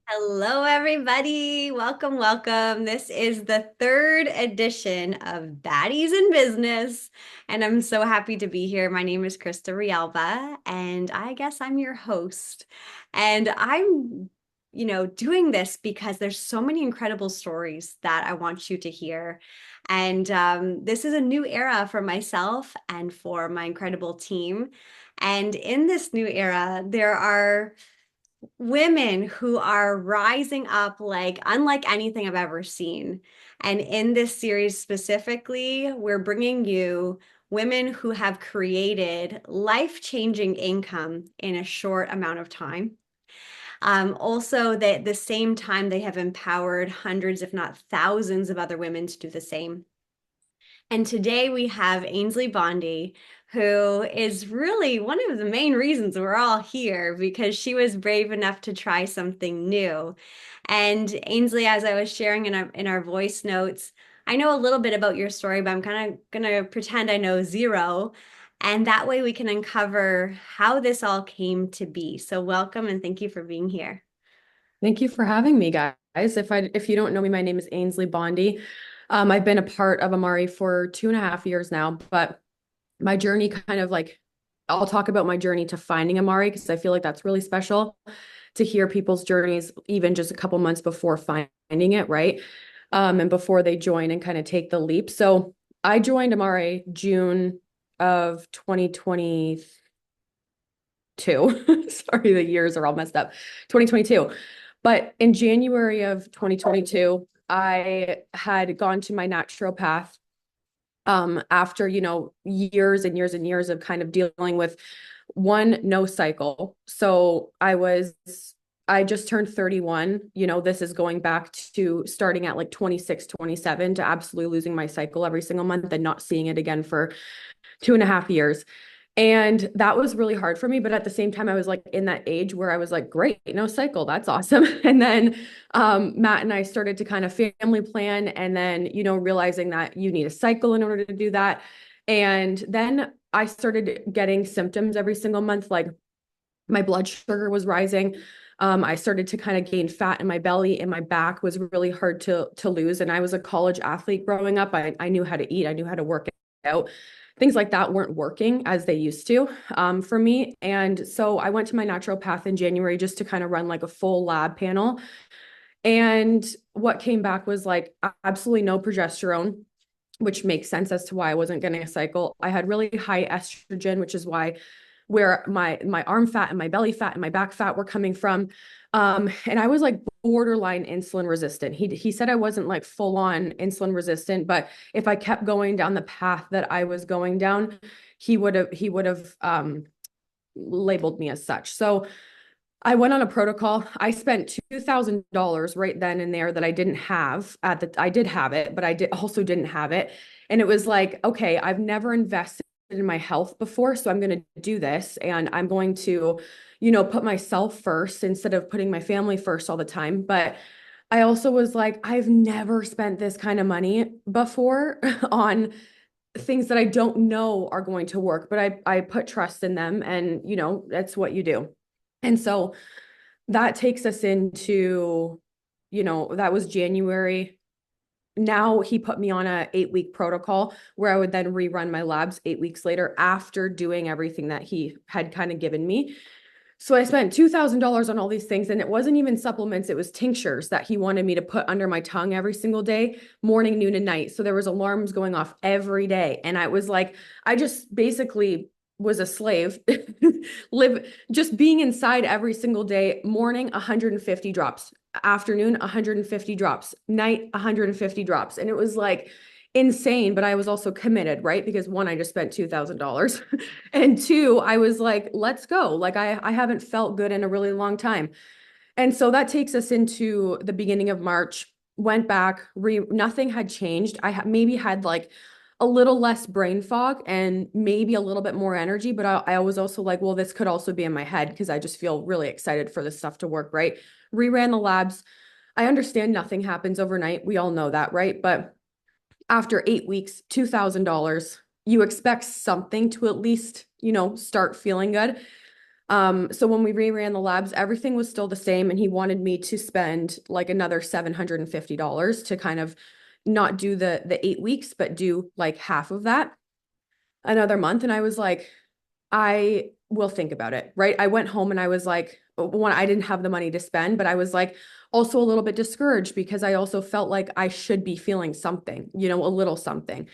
Hello, everybody. Welcome, welcome. This is the third edition of Baddies in Business, and I'm so happy to be here. My name is Krista Rialba, and I guess I'm your host. And I'm, doing this because there's so many incredible stories that I want you to hear. And this is a new era for myself and for my incredible team. And in this new era, there are women who are rising up like unlike anything I've ever seen. And in this series specifically, we're bringing you women who have created life-changing income in a short amount of time. Also, that at the same time, they have empowered hundreds, if not thousands, of other women to do the same. And today we have Ainsley Bondy, who is really one of the main reasons we're all here because she was brave enough to try something new. And Ainsley, as I was sharing in our voice notes, I know a little bit about your story, but I'm kind of gonna pretend I know zero. And that way we can uncover how this all came to be. So welcome and thank you for being here. Thank you for having me, guys. If you don't know me, my name is Ainsley Bondy. I've been a part of Amare for 2.5 years now, but my journey kind of like I'll talk about my journey to finding Amare because I feel like that's really special to hear people's journeys, even just a couple months before finding it, right? And before they join and kind of take the leap. So I joined Amare June of 2022. Sorry, the years are all messed up. 2022. But in January of 2022, I had gone to my naturopath after, years and years and years of kind of dealing with one, no cycle. So I just turned 31. This is going back to starting at like 26, 27 to absolutely losing my cycle every single month and not seeing it again for 2.5 years. And that was really hard for me. But at the same time, I was like in that age where I was like, great, no cycle. That's awesome. And then Matt and I started to kind of family plan and then, realizing that you need a cycle in order to do that. And then I started getting symptoms every single month, like my blood sugar was rising. I started to kind of gain fat in my belly and my back was really hard to lose. And I was a college athlete growing up. I knew how to eat. I knew how to work out. Things like that weren't working as they used to for me. And so I went to my naturopath in January just to kind of run like a full lab panel. And what came back was like absolutely no progesterone, which makes sense as to why I wasn't getting a cycle. I had really high estrogen, which is why where my arm fat and my belly fat and my back fat were coming from. And I was like borderline insulin resistant. He said I wasn't like full on insulin resistant, but if I kept going down the path that I was going down, he would have labeled me as such. So I went on a protocol. I spent $2,000 right then and there that I didn't have I did have it, but also didn't have it. And it was like, okay, I've never invested in my health before, so I'm going to do this and I'm going to, put myself first instead of putting my family first all the time. But I also was like, I've never spent this kind of money before on things that I don't know are going to work, but I put trust in them and, that's what you do. And so that takes us into, that was January. Now he put me on a 8-week protocol where I would then rerun my labs 8 weeks later after doing everything that he had kind of given me. So I spent $2,000 on all these things, and it wasn't even supplements. It was tinctures that he wanted me to put under my tongue every single day, morning, noon, and night. So there was alarms going off every day. And I was like, I just basically was a slave, live just being inside every single day, morning 150 drops, afternoon 150 drops, night 150 drops. And it was like insane, but I was also committed, right? Because one, I just spent $2,000. And two, I was like, let's go. Like I haven't felt good in a really long time. And so that takes us into the beginning of March, went back, nothing had changed. Maybe had like a little less brain fog and maybe a little bit more energy, but I was also like, well, this could also be in my head because I just feel really excited for this stuff to work, right? Reran the labs. I understand nothing happens overnight. We all know that, right? But after 8 weeks, $2,000, you expect something to at least, start feeling good. So when we reran the labs, everything was still the same, and he wanted me to spend like another $750 to kind of not do the 8 weeks, but do like half of that another month. And I was like, I will think about it, right? I went home and I was like, one, I didn't have the money to spend, but I was like also a little bit discouraged because I also felt like I should be feeling something, a little something.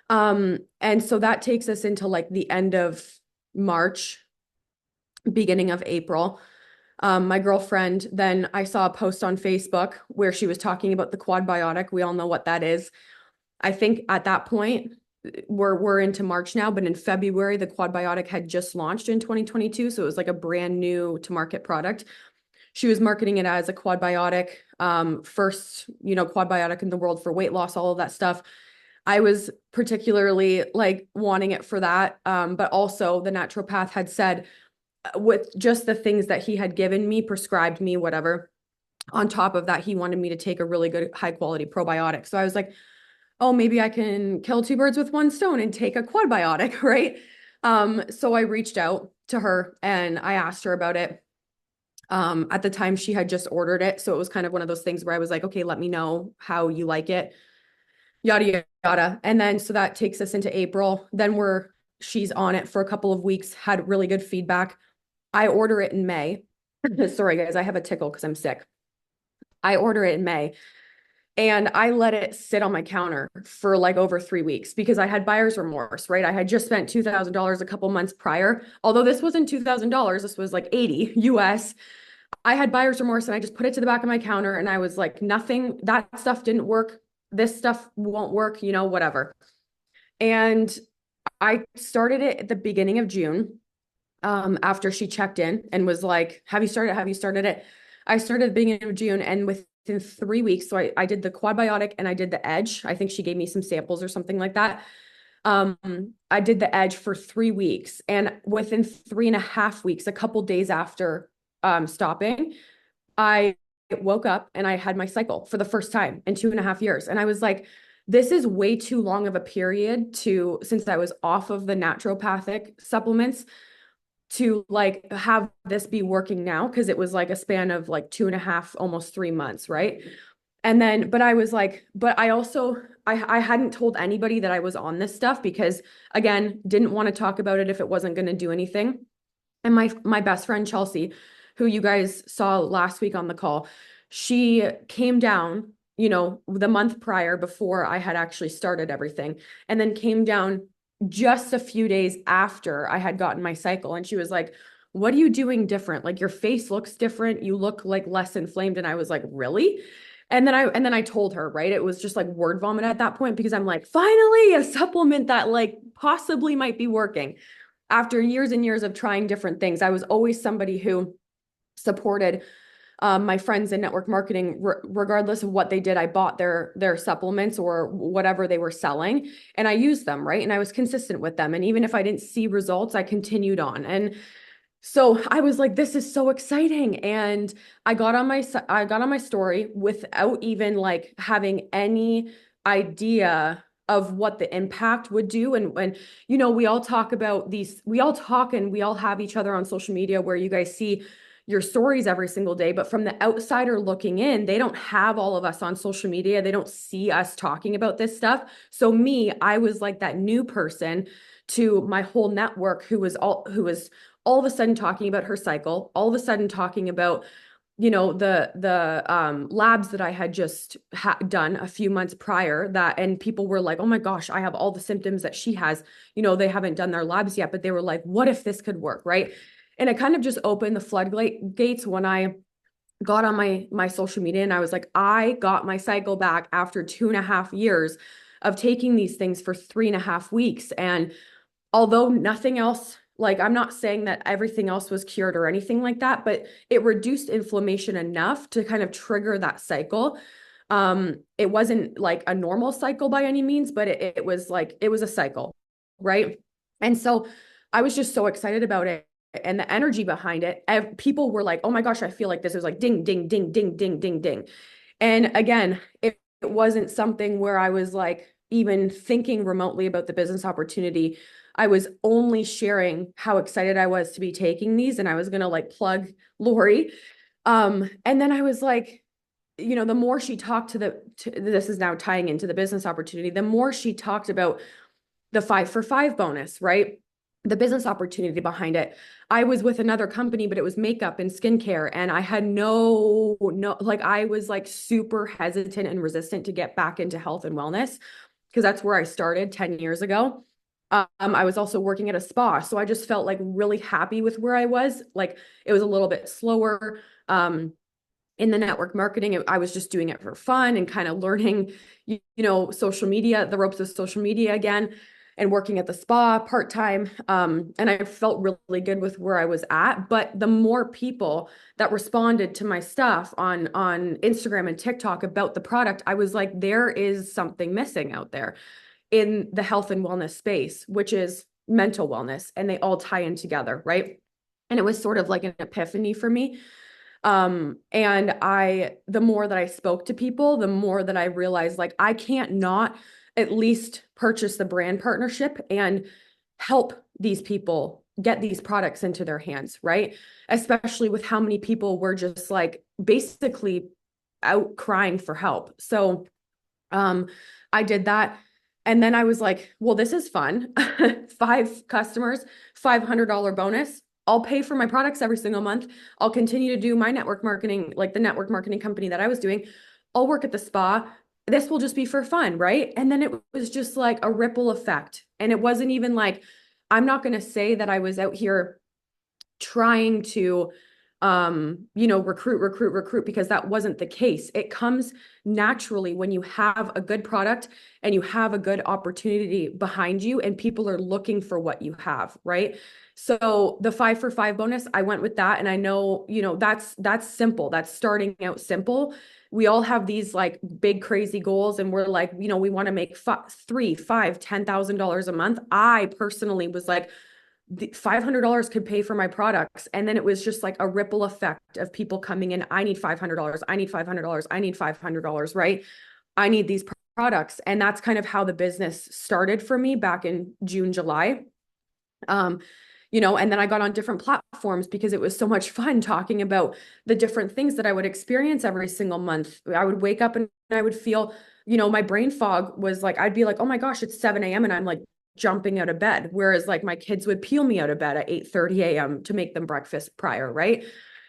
And so that takes us into like the end of March, beginning of April. My girlfriend, then I saw a post on Facebook where she was talking about the quad biotic. We all know what that is. I think at that point, we're into March now, but in February, the quad biotic had just launched in 2022. So it was like a brand new to market product. She was marketing it as a quad biotic, first, quad biotic in the world for weight loss, all of that stuff. I was particularly like wanting it for that. But also the naturopath had said with just the things that he had given me, prescribed me, whatever, on top of that, he wanted me to take a really good high quality probiotic. So I was like, oh, maybe I can kill two birds with one stone and take a quad biotic, right? So I reached out to her and I asked her about it. At the time, she had just ordered it. So it was kind of one of those things where I was like, okay, let me know how you like it, yada, yada, yada. And then so that takes us into April. Then she's on it for a couple of weeks, had really good feedback. I order it in May. Sorry, guys, I have a tickle because I'm sick. I order it in May. And I let it sit on my counter for like over 3 weeks because I had buyer's remorse, right? I had just spent $2,000 a couple months prior. Although this wasn't $2,000, this was like 80 US. I had buyer's remorse and I just put it to the back of my counter and I was like, nothing, that stuff didn't work. This stuff won't work, whatever. And I started it at the beginning of June, after she checked in and was like, have you started? Have you started it? I started at the beginning of June, and within 3 weeks, so I did the quad biotic and I did the edge. I think she gave me some samples or something like that. Um, I did the edge for 3 weeks, and within 3.5 weeks, a couple days after stopping, I woke up and I had my cycle for the first time in 2.5 years. And I was like, this is way too long of a period since I was off of the naturopathic supplements to like have this be working now, because it was like a span of like 2.5, almost 3 months, right? And then, but I was like, but I also I hadn't told anybody that I was on this stuff because again, didn't want to talk about it if it wasn't going to do anything. And my best friend Chelsea, who you guys saw last week on the call, she came down, the month prior before I had actually started everything, and then came down just a few days after I had gotten my cycle. And she was like, what are you doing different? Like your face looks different. You look like less inflamed. And I was like, really? And then I told her, right? It was just like word vomit at that point because I'm like, finally a supplement that like possibly might be working after years and years of trying different things. I was always somebody who supported my friends in network marketing, regardless of what they did. I bought their supplements or whatever they were selling, and I used them, right? And I was consistent with them. And even if I didn't see results, I continued on. And so I was like, this is so exciting. And I got on my story without even like having any idea of what the impact would do. And we all talk about we all talk and we all have each other on social media where you guys see your stories every single day. But from the outsider looking in, they don't have all of us on social media. They don't see us talking about this stuff. So I was like that new person to my whole network who was all of a sudden talking about her cycle, all of a sudden talking about the labs that I had just done a few months prior, and people were like, oh my gosh, I have all the symptoms that she has. They haven't done their labs yet, but they were like, what if this could work, right? And it kind of just opened the floodgates when I got on my social media, and I was like, I got my cycle back after 2.5 years of taking these things for 3.5 weeks. And although nothing else, like I'm not saying that everything else was cured or anything like that, but it reduced inflammation enough to kind of trigger that cycle. It wasn't like a normal cycle by any means, but it was like, it was a cycle, right? And so I was just so excited about it and the energy behind it. People were like, oh my gosh, I feel like this. It was like ding, ding, ding, ding, ding, ding, ding. And again, it wasn't something where I was like, even thinking remotely about the business opportunity, I was only sharing how excited I was to be taking these, and I was going to like plug Lori. And then I was like, the more she talked this is now tying into the business opportunity, the more she talked about the 5 for 5 bonus, right? The business opportunity behind it. I was with another company, but it was makeup and skincare. And I had like, I was like super hesitant and resistant to get back into health and wellness because that's where I started 10 years ago. I was also working at a spa. So I just felt like really happy with where I was. Like it was a little bit slower. In the network marketing, I was just doing it for fun and kind of learning, social media, the ropes of social media again, and working at the spa part-time. And I felt really good with where I was at. But the more people that responded to my stuff on Instagram and TikTok about the product, I was like, there is something missing out there in the health and wellness space, which is mental wellness, and they all tie in together, right? And it was sort of like an epiphany for me. And the more that I spoke to people, the more that I realized like I can't not at least purchase the brand partnership and help these people get these products into their hands, right? Especially with how many people were just like basically out crying for help. So, I did that. And then I was like, well, this is fun. 5 customers, $500 bonus. I'll pay for my products every single month. I'll continue to do my network marketing, like the network marketing company that I was doing. I'll work at the spa. This will just be for fun, right? And then it was just like a ripple effect. And it wasn't even like, I'm not going to say that I was out here trying to recruit because that wasn't the case. It comes naturally when you have a good product and you have a good opportunity behind you and people are looking for what you have, right? So the 5 for 5 bonus, I went with that. And I know, that's simple. That's starting out simple. We all have these like big crazy goals and we're like, we want to make three, five, $10,000 a month. I personally was like, the $500 could pay for my products. And then it was just like a ripple effect of people coming in. I need $500. I need $500. I need $500, right? I need these products. And that's kind of how the business started for me back in June, July. And then I got on different platforms because it was so much fun talking about the different things that I would experience every single month. I would wake up and I would feel, my brain fog was like, I'd be like, oh my gosh, it's 7 a.m. and I'm like jumping out of bed. Whereas like my kids would peel me out of bed at 8:30 a.m. to make them breakfast prior, right?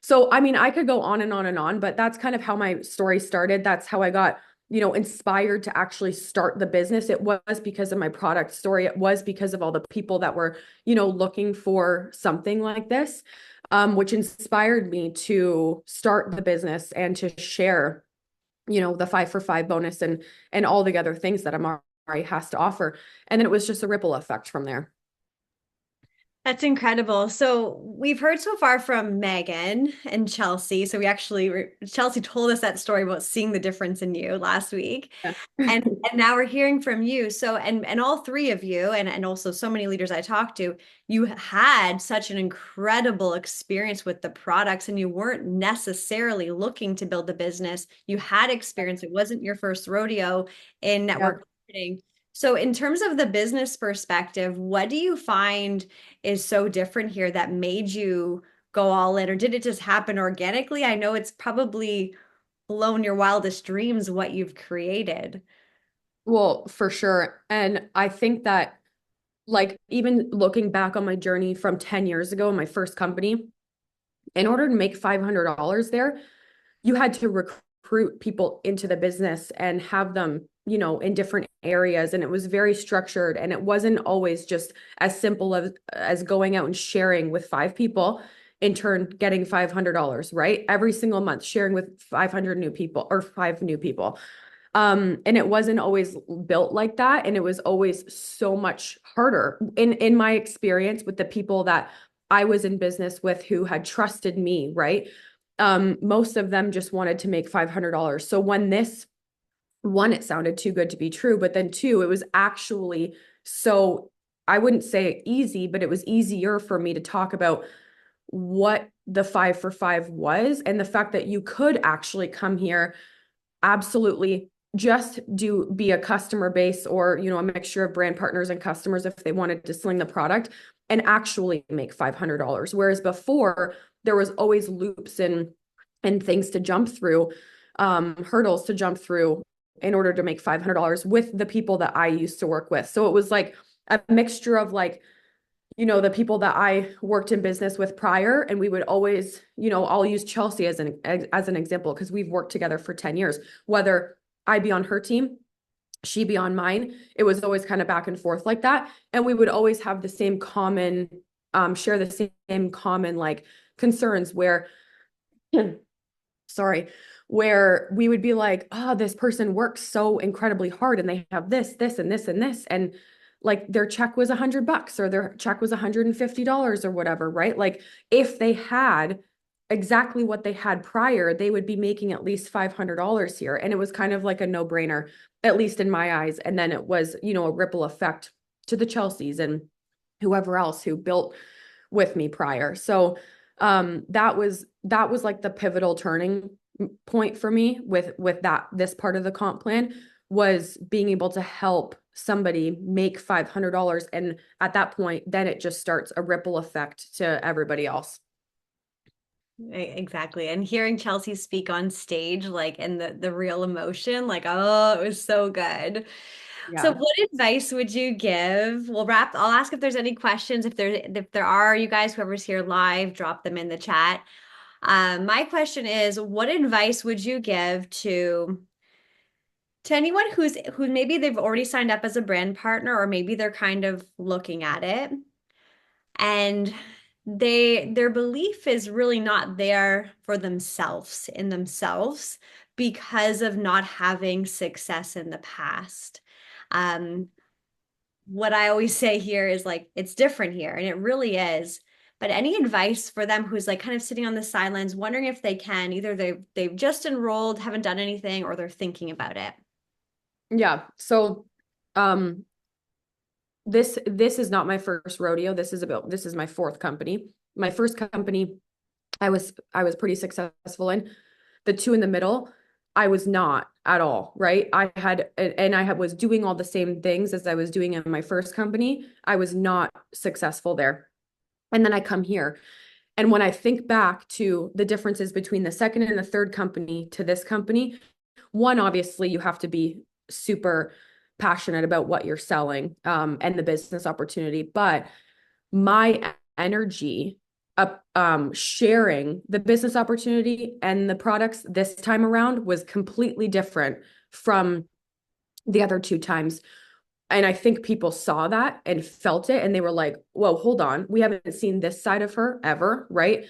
So, I mean, I could go on and on and on, but that's kind of how my story started. That's how I got inspired to actually start the business. It was because of my product story. It was because of all the people that were, looking for something like this, which inspired me to start the business and to share, the 5 for 5 bonus and all the other things that Amare has to offer. And then it was just a ripple effect from there. That's incredible. So we've heard so far from Megan and Chelsea. So Chelsea told us that story about seeing the difference in you last week. Yeah. And now we're hearing from you. So and all three of you and also so many leaders I talked to, you had such an incredible experience with the products and you weren't necessarily looking to build the business. You had experience. It wasn't your first rodeo in Yeah. network marketing. So in terms of the business perspective, what do you find is so different here that made you go all in, or did it just happen organically? I know it's probably blown your wildest dreams what you've created. Well, for sure. And I think that, like, even looking back on my journey from 10 years ago in my first company, in order to make $500 there, you had to recruit people into the business and have them, in different areas. And it was very structured. And it wasn't always just as simple as going out and sharing with 5 people, in turn getting $500, right? Every single month, sharing with 500 new people or 5 new people. And it wasn't always built like that. And it was always so much harder in my experience with the people that I was in business with who had trusted me, right? Most of them just wanted to make $500. So when this one, it sounded too good to be true, but then two, it was actually so, I wouldn't say easy, but it was easier for me to talk about what the 5 for 5 was and the fact that you could actually come here absolutely just be a customer base or, a mixture of brand partners and customers if they wanted to sling the product and actually make $500. Whereas before there was always loops and things to jump through, hurdles to jump through in order to make $500 with the people that I used to work with. So it was like a mixture of like, the people that I worked in business with prior, and we would always, I'll use Chelsea as an example because we've worked together for 10 years. Whether I be on her team, she be on mine, it was always kind of back and forth like that. And we would always have the same common, share the same common like concerns where, sorry, where we would be like, oh, this person works so incredibly hard and they have this, and this, and this. And like their check was $100 or their check was $150 or whatever, right? Like if they had exactly what they had prior, they would be making at least $500 here. And it was kind of like a no-brainer, at least in my eyes. And then it was, a ripple effect to the Chelseas and whoever else who built with me prior. So that was like the pivotal turning point for me with this part of the comp plan was being able to help somebody make $500. And at that point, then it just starts a ripple effect to everybody else. Exactly. And hearing Chelsea speak on stage, like, and the real emotion, like, oh, it was so good. So Yeah. what advice would you give? I'll ask if there's any questions. If there are, you guys, whoever's here live, drop them in the chat. My question is, what advice would you give to anyone who maybe they've already signed up as a brand partner, or maybe they're kind of looking at it and their belief is really not there for themselves in themselves because of not having success in the past. Um, what I always say here is like it's different here, and it really is. But any advice for them who's like kind of sitting on the sidelines, wondering if they can, either they've just enrolled, haven't done anything, or they're thinking about it. Yeah. So um this is not my first rodeo. This is my fourth company. My first company I was pretty successful in. The two in the middle, I was not at all, right? Was doing all the same things as I was doing in my first company. I was not successful there. And then I come here. And when I think back to the differences between the second and the third company to this company, one, obviously, you have to be super passionate about what you're selling, and the business opportunity. But my energy sharing the business opportunity and the products this time around was completely different from the other two times. And I think people saw that and felt it and they were like, whoa, hold on. We haven't seen this side of her ever, right?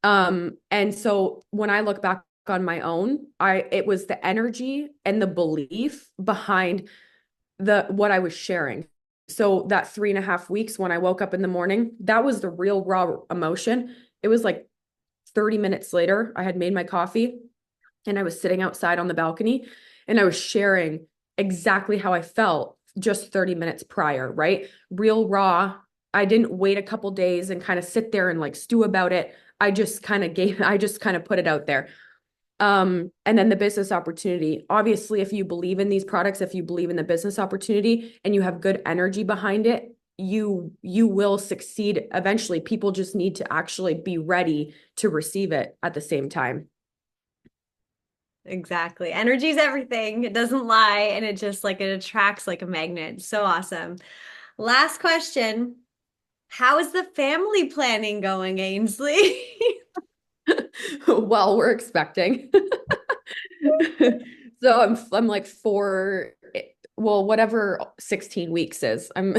And so when I look back on my own, it was the energy and the belief behind what I was sharing. So that 3.5 weeks when I woke up in the morning, that was the real raw emotion. It was like 30 minutes later, I had made my coffee and I was sitting outside on the balcony and I was sharing exactly how I felt just 30 minutes prior, right? Real raw. I didn't wait a couple days and kind of sit there and like stew about it. I just kind of put it out there. And then the business opportunity. Obviously, if you believe in these products, if you believe in the business opportunity and you have good energy behind it, you will succeed eventually. People just need to actually be ready to receive it at the same time. Exactly. Energy is everything. It doesn't lie, and it attracts like a magnet. So awesome. Last question. How is the family planning going, Ainsley? Well, we're expecting. So I'm like well, whatever 16 weeks is. I'm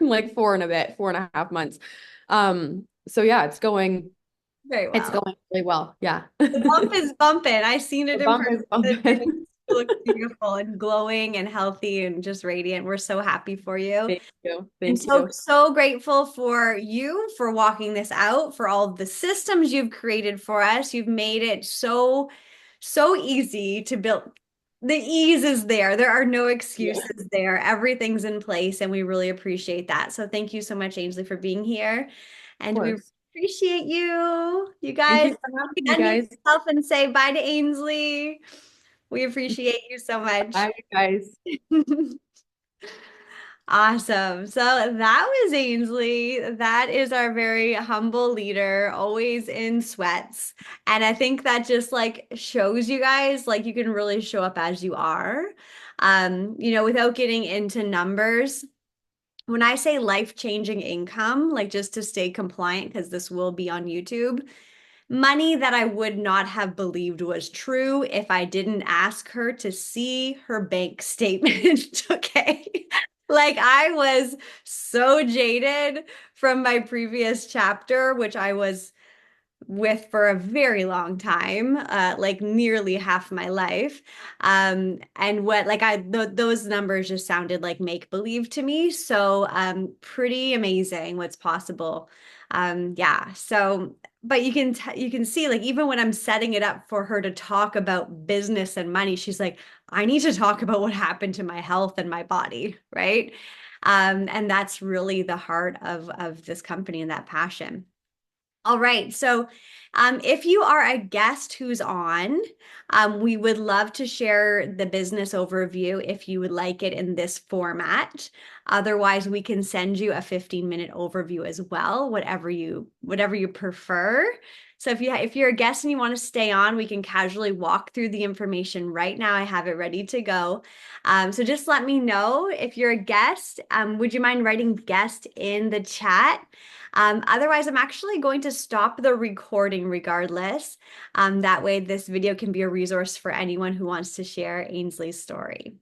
like 4.5 months. So yeah, Very it's well. going really well. Yeah. The bump is bumping. I seen it The in bump person. is And bumping. you look beautiful and glowing and healthy and just radiant. We're so happy for you. Thank you. And Thank so, you. so grateful for you for walking this out, for all of the systems you've created for us. You've made it so, so easy to build. The ease is there. There are no Yeah, excuses there. Everything's in place, and we really appreciate that. So thank you so much, Ainsley, for being here. of And we course. appreciate you. You Thank guys, you for having me, unmute guys. yourself and say bye to Ainsley. We appreciate you so much. Bye, guys. Awesome. So that was Ainsley. That is our very humble leader, always in sweats. And I think that just like shows you guys like you can really show up as you are. Without getting into numbers. When I say life-changing income, like just to stay compliant, because this will be on YouTube, money that I would not have believed was true if I didn't ask her to see her bank statement. Okay. Like I was so jaded from my previous chapter, which I was with for a very long time, like nearly half my life. And what like those numbers just sounded like make believe to me. So pretty amazing what's possible. Yeah. So but you can see like even when I'm setting it up for her to talk about business and money, she's like, I need to talk about what happened to my health and my body, right? And that's really the heart of this company and that passion. All right. So, if you are a guest who's on, we would love to share the business overview if you would like it in this format. Otherwise, we can send you a 15-minute overview as well, whatever you prefer. So if you're a guest and you want to stay on, we can casually walk through the information right now. I have it ready to go. So just let me know if you're a guest. Would you mind writing guest in the chat? Otherwise, I'm actually going to stop the recording regardless. That way, this video can be a resource for anyone who wants to share Ainsley's story.